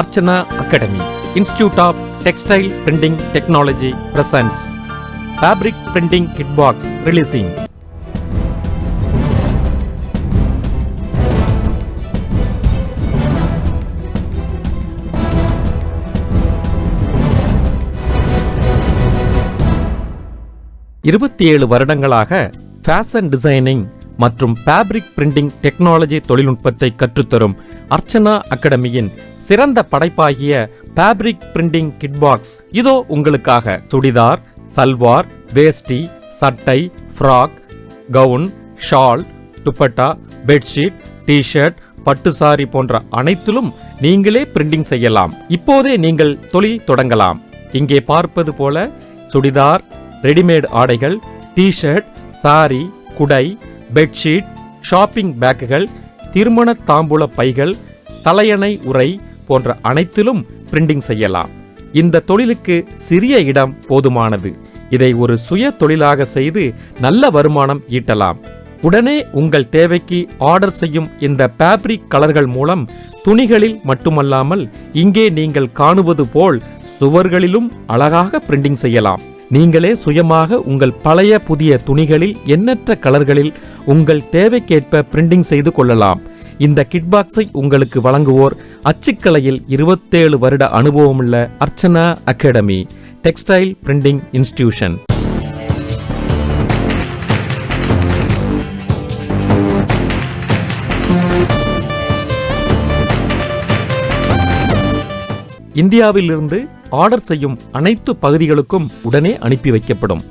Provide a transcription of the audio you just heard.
Archanah Academy, Institute of Textile Printing Technology presents Fabric Printing Kit Box releasing. இருபத்தேழு வருடங்களாக fashion designing மற்றும் fabric printing technology தொழில்நுட்பத்தை கற்றுத்தரும் அர்ச்சனா அகாடமியின் சிறந்த படைப்பாகிய ஃபேப்ரிக் பிரிண்டிங் கிட் பாக்ஸ் இதோ உங்களுக்காக. சுடிதார், சல்வார், வேஷ்டி, சட்டை, frock, gown, shawl, dupatta, bedsheet, T shirt, பட்டு சாரி போன்ற அனைத்திலும் நீங்களே பிரிண்டிங் செய்யலாம். இப்போதே நீங்கள் தொழில் தொடங்கலாம். இங்கே பார்ப்பது போல சுடிதார், ரெடிமேட் ஆடைகள், டிஷர்ட், சாரி, குடை, பெட்ஷீட், ஷாப்பிங் பேக்குகள், திருமண தாம்பூல பைகள், தலையணை உறை போன்ற அனைத்திலும் பிரிண்டிங் செய்யலாம். இந்த தொழிலுக்கு சிறிய இடம் போதுமானது. இதை ஒரு சுய தொழிலாக செய்து நல்ல வருமானம் ஈட்டலாம். உடனே உங்கள் தேவைக்கு ஆர்டர் செய்யும் இந்த ஃபேப்ரிக் கலர்கள் மூலம் துணிகளில் மட்டுமல்லாமல் இங்கே நீங்கள் காணுவது போல் சுவர்களிலும் அழகாக பிரிண்டிங் செய்யலாம். நீங்களே சுயமாக உங்கள் பழைய புதிய துணிகளில் எண்ணற்ற கலர்களில் உங்கள் தேவைக்கேற்ப பிரிண்டிங் செய்து கொள்ளலாம். இந்த கிட் பாக்ஸை உங்களுக்கு வழங்குவோர் அச்சுக்கலையில் 27 வருட அனுபவமுள்ள Archana academy, textile printing institution. இந்தியாவிலிருந்து ஆர்டர் செய்யும் அனைத்து பகுதிகளுக்கும் உடனே அனுப்பி வைக்கப்படும்.